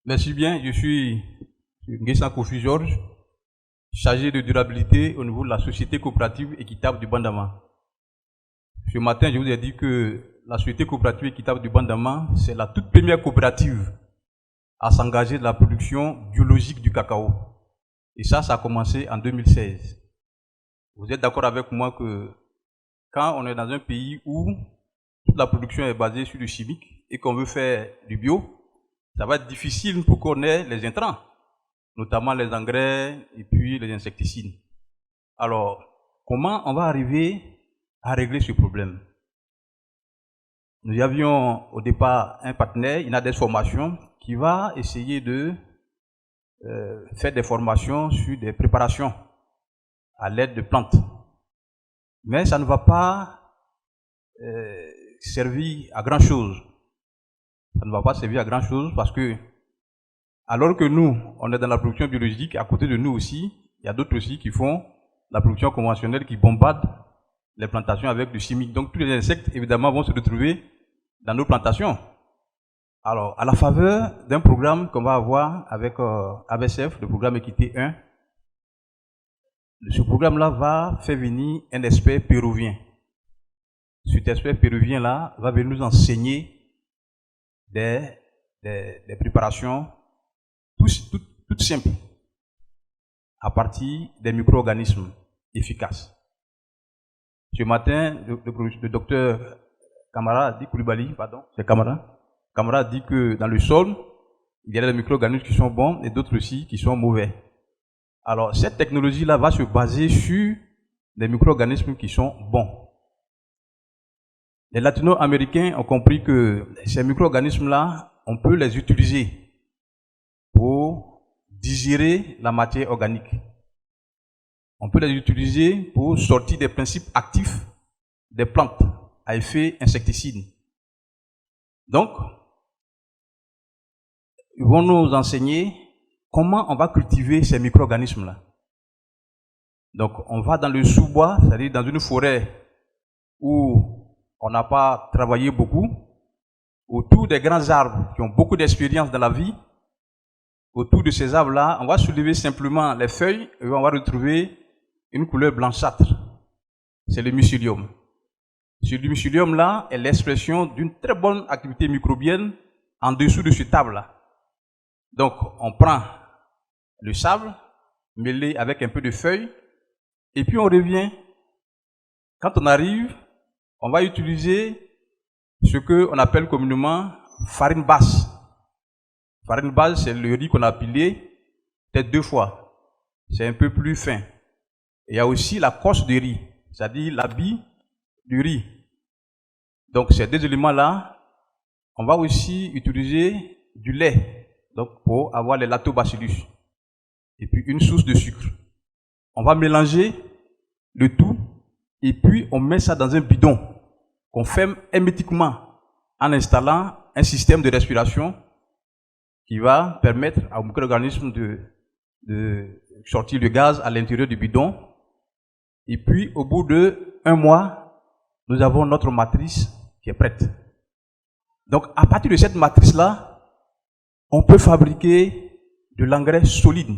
Merci bien, je suis Nguessan Kofi Georges, chargé de durabilité au niveau de la Société coopérative équitable du Bandama. Ce matin, je vous ai dit que la Société coopérative équitable du Bandama, c'est la toute première coopérative à s'engager dans la production biologique du cacao. Et ça a commencé en 2016. Vous êtes d'accord avec moi que quand on est dans un pays où toute la production est basée sur du chimique et qu'on veut faire du bio, ça va être difficile pour qu'on ait les intrants, notamment les engrais et puis les insecticides. Alors, comment on va arriver à régler ce problème? Nous avions au départ un partenaire, Inades Formation, qui va essayer de faire des formations sur des préparations à l'aide de plantes. Mais ça ne va pas servir à grand chose. Ça ne va pas servir à grand chose parce que, alors que nous, on est dans la production biologique, à côté de nous aussi, il y a d'autres aussi qui font la production conventionnelle, qui bombardent les plantations avec du chimique. Donc tous les insectes, évidemment, vont se retrouver dans nos plantations. Alors, à la faveur d'un programme qu'on va avoir avec ABSF, le programme Équité 1, ce programme-là va faire venir un expert péruvien. Cet expert péruvien-là va venir nous enseigner des préparations toutes simples à partir des micro-organismes efficaces. Ce matin, le docteur Kamara Koulibaly, Kamara dit que dans le sol, il y a des micro-organismes qui sont bons et d'autres aussi qui sont mauvais. Alors, cette technologie-là va se baser sur des micro-organismes qui sont bons. Les latino-américains ont compris que ces micro-organismes-là, on peut les utiliser pour digérer la matière organique. On peut les utiliser pour sortir des principes actifs des plantes à effet insecticide. Donc, ils vont nous enseigner comment on va cultiver ces micro-organismes-là. Donc, on va dans le sous-bois, c'est-à-dire dans une forêt où on n'a pas travaillé beaucoup, autour des grands arbres qui ont beaucoup d'expérience dans la vie. Autour de ces arbres-là, on va soulever simplement les feuilles et on va retrouver une couleur blanchâtre. C'est le mycélium. Ce mycélium-là est l'expression d'une très bonne activité microbienne en dessous de ce arbre-là. Donc, on prend le sable mêlé avec un peu de feuilles et puis on revient. Quand on arrive, on va utiliser ce qu'on appelle communément farine basse. Farine basse, c'est le riz qu'on a pilé peut-être 2 fois. C'est un peu plus fin. Et il y a aussi la coche de riz, c'est-à-dire l'habit du riz. Donc ces 2 éléments-là, on va aussi utiliser du lait, donc pour avoir les lactobacillus. Et puis une source de sucre. On va mélanger le tout et puis on met ça dans un bidon qu'on ferme hermétiquement en installant un système de respiration qui va permettre au micro-organisme de sortir le gaz à l'intérieur du bidon. Et puis, au bout de 1 mois, nous avons notre matrice qui est prête. Donc, à partir de cette matrice-là, on peut fabriquer de l'engrais solide.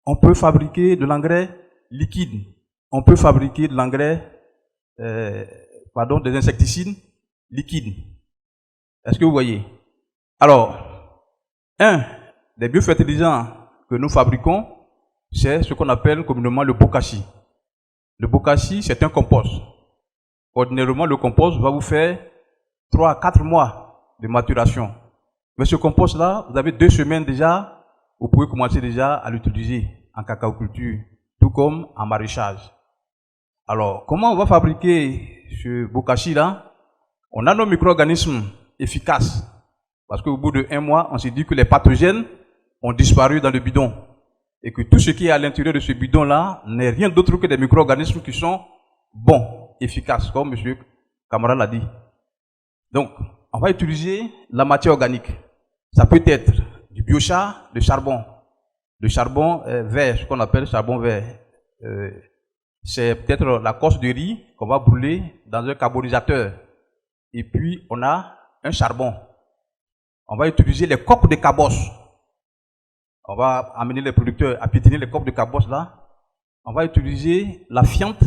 On peut fabriquer de l'engrais liquide. On peut fabriquer de l'engrais, des insecticides liquides. Est-ce que vous voyez? Alors, un des biofertilisants que nous fabriquons, c'est ce qu'on appelle communément le bokashi. Le bokashi, c'est un compost. Ordinairement, le compost va vous faire 3 à 4 mois de maturation. Mais ce compost-là, vous avez 2 semaines déjà, vous pouvez commencer déjà à l'utiliser en cacaoculture, tout comme en maraîchage. Alors, comment on va fabriquer ce bokashi-là? On a nos micro-organismes efficaces. Parce qu'au bout de 1 mois, on s'est dit que les pathogènes ont disparu dans le bidon. Et que tout ce qui est à l'intérieur de ce bidon-là n'est rien d'autre que des micro-organismes qui sont bons, efficaces, comme M. Kamara l'a dit. Donc, on va utiliser la matière organique. Ça peut être du biochar, de charbon. Le charbon vert, ce qu'on appelle charbon vert. C'est peut-être la coche de riz qu'on va brûler dans un carbonisateur. Et puis, on a un charbon. On va utiliser les coques de cabosse. on va amener les producteurs à piétiner les coques de cabosse là. On va utiliser la fiente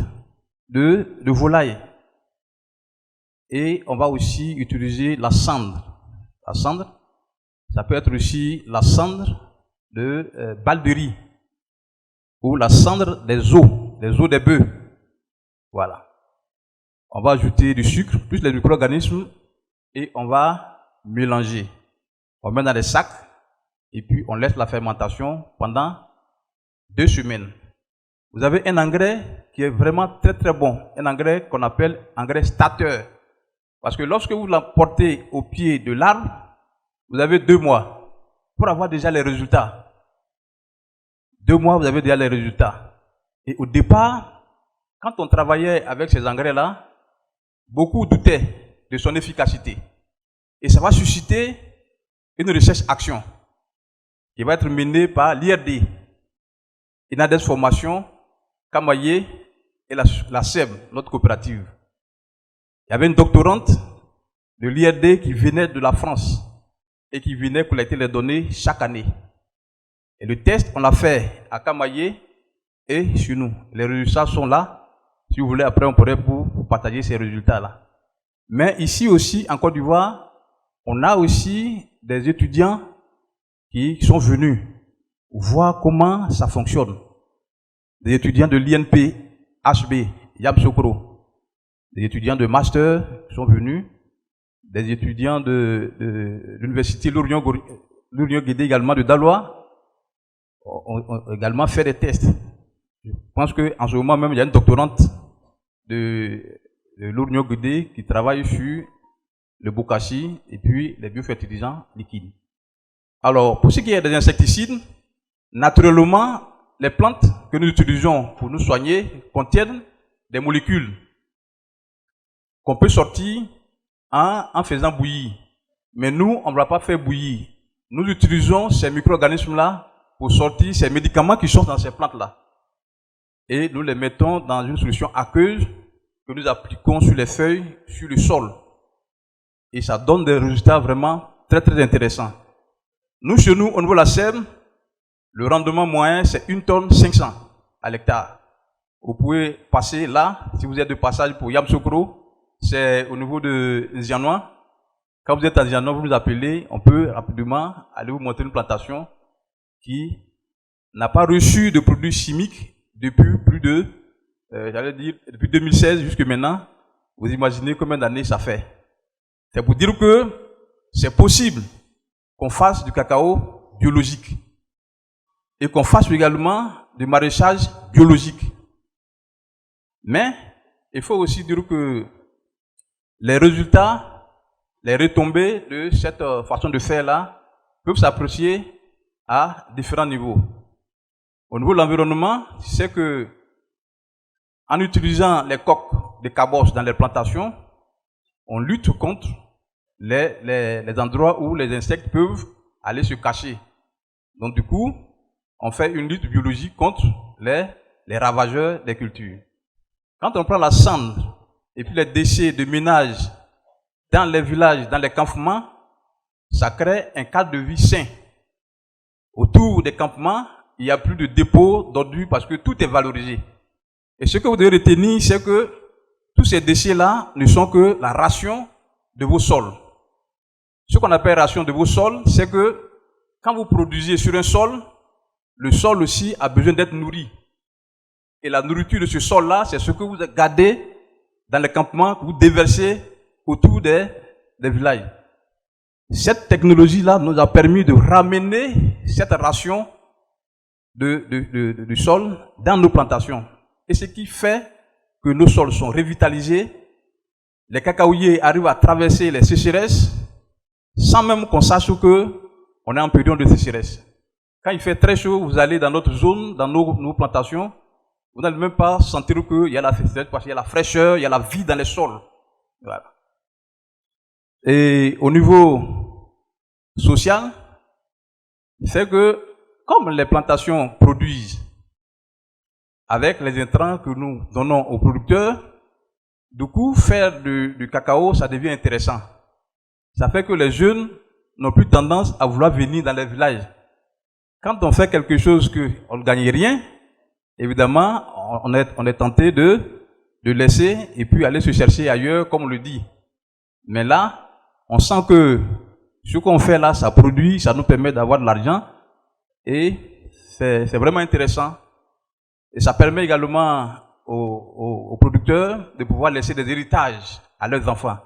de volaille. Et on va aussi utiliser la cendre. La cendre, ça peut être aussi la cendre de balles de riz ou la cendre des os des bœufs. Voilà. On va ajouter du sucre, plus les micro-organismes, et on va mélanger. On met dans des sacs, et puis on laisse la fermentation pendant 2 semaines. Vous avez un engrais qui est vraiment très très bon, un engrais qu'on appelle engrais stateur. Parce que lorsque vous l'emportez au pied de l'arbre, vous avez 2 mois pour avoir déjà les résultats. 2 mois, vous avez déjà les résultats. Et au départ, quand on travaillait avec ces engrais-là, beaucoup doutaient de son efficacité. Et ça va susciter une recherche-action qui va être menée par l'IRD, INADES Formation, Camaillé et la SEB, notre coopérative. Il y avait une doctorante de l'IRD qui venait de la France et qui venait collecter les données chaque année. Et le test, on l'a fait à Camaillé et chez nous. Les résultats sont là. Si vous voulez, après, on pourrait vous partager ces résultats-là. Mais ici aussi, en Côte d'Ivoire, on a aussi des étudiants qui sont venus voir comment ça fonctionne. Des étudiants de l'INP, HB, Yamoussoukro, des étudiants de master sont venus, des étudiants de l'université Lourion-Guédé également de Daloa ont également fait des tests. Je pense qu'en ce moment même, il y a une doctorante de Lourion-Guédé qui travaille sur le bokashi et puis les biofertilisants liquides. Alors, pour ce qui est des insecticides, naturellement, les plantes que nous utilisons pour nous soigner contiennent des molécules qu'on peut sortir en faisant bouillir. Mais nous, on ne va pas faire bouillir. Nous utilisons ces micro-organismes-là pour sortir ces médicaments qui sont dans ces plantes-là. Et nous les mettons dans une solution aqueuse que nous appliquons sur les feuilles, sur le sol. Et ça donne des résultats vraiment très très intéressants. Nous, chez nous, au niveau de la SEB, le rendement moyen, c'est 1,5 tonne à l'hectare. Vous pouvez passer là, si vous êtes de passage pour Yamoussoukro, c'est au niveau de Nzianois. Quand vous êtes à Nzianois, vous nous appelez, on peut rapidement aller vous montrer une plantation qui n'a pas reçu de produits chimiques depuis plus de, depuis 2016 jusqu'à maintenant. Vous imaginez combien d'années ça fait. C'est pour dire que c'est possible qu'on fasse du cacao biologique et qu'on fasse également du maraîchage biologique. Mais il faut aussi dire que les résultats, les retombées de cette façon de faire-là peuvent s'apprécier à différents niveaux. Au niveau de l'environnement, c'est que en utilisant les coques de cabosse dans les plantations, on lutte contre les endroits où les insectes peuvent aller se cacher. Donc du coup, on fait une lutte biologique contre les ravageurs des cultures. Quand on prend la cendre et puis les déchets de ménage dans les villages, dans les campements, ça crée un cadre de vie sain. Autour des campements, il n'y a plus de dépôts d'ordures parce que tout est valorisé. Et ce que vous devez retenir, c'est que tous ces déchets-là ne sont que la ration de vos sols. Ce qu'on appelle ration de vos sols, c'est que quand vous produisez sur un sol, le sol aussi a besoin d'être nourri. Et la nourriture de ce sol-là, c'est ce que vous gardez dans les campements, que vous déversez autour des villages. Cette technologie-là nous a permis de ramener cette ration du sol dans nos plantations. Et ce qui fait que nos sols sont revitalisés, les cacaoyers arrivent à traverser les sécheresses sans même qu'on sache qu'on est en période de sécheresse. Quand il fait très chaud, vous allez dans notre zone, dans nos plantations, vous n'allez même pas sentir qu'il y a la sécheresse parce qu'il y a la fraîcheur, il y a la vie dans les sols. Voilà. Et au niveau social, c'est que comme les plantations produisent avec les intrants que nous donnons aux producteurs, du coup, faire du cacao, ça devient intéressant. Ça fait que les jeunes n'ont plus tendance à vouloir venir dans les villages. quand on fait quelque chose qu'on ne gagne rien, évidemment, on est tenté de laisser et puis aller se chercher ailleurs, comme on le dit. Mais là, on sent que ce qu'on fait là, ça produit, ça nous permet d'avoir de l'argent et c'est vraiment intéressant. Et ça permet également aux producteurs de pouvoir laisser des héritages à leurs enfants.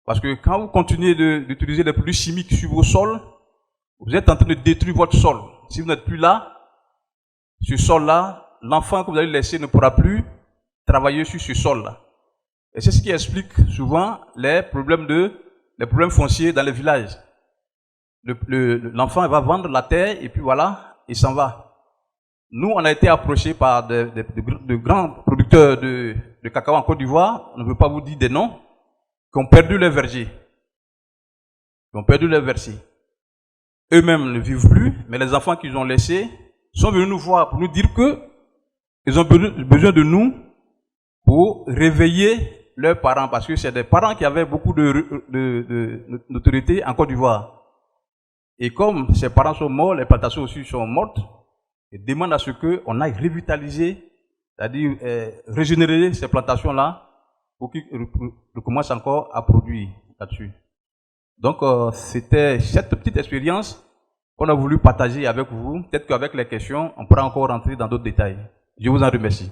Parce que quand vous continuez d'utiliser des produits chimiques sur vos sols, vous êtes en train de détruire votre sol. Si vous n'êtes plus là, ce sol-là, l'enfant que vous allez laisser ne pourra plus travailler sur ce sol-là. Et c'est ce qui explique souvent les problèmes fonciers dans les villages. L'enfant va vendre la terre et puis voilà, il s'en va. Nous, on a été approchés par de grands producteurs de cacao en Côte d'Ivoire, on ne veut pas vous dire des noms, qui ont perdu leur verger. Eux-mêmes ne vivent plus, mais les enfants qu'ils ont laissés sont venus nous voir pour nous dire qu'ils ont besoin de nous pour réveiller leurs parents, parce que c'est des parents qui avaient beaucoup de notoriété en Côte d'Ivoire. Et comme ces parents sont morts, les plantations aussi sont mortes, ils demandent à ce qu'on aille revitaliser, c'est-à-dire régénérer ces plantations-là pour qu'ils recommencent encore à produire là-dessus. Donc, c'était cette petite expérience qu'on a voulu partager avec vous. Peut-être qu'avec les questions, on pourra encore rentrer dans d'autres détails. Je vous en remercie.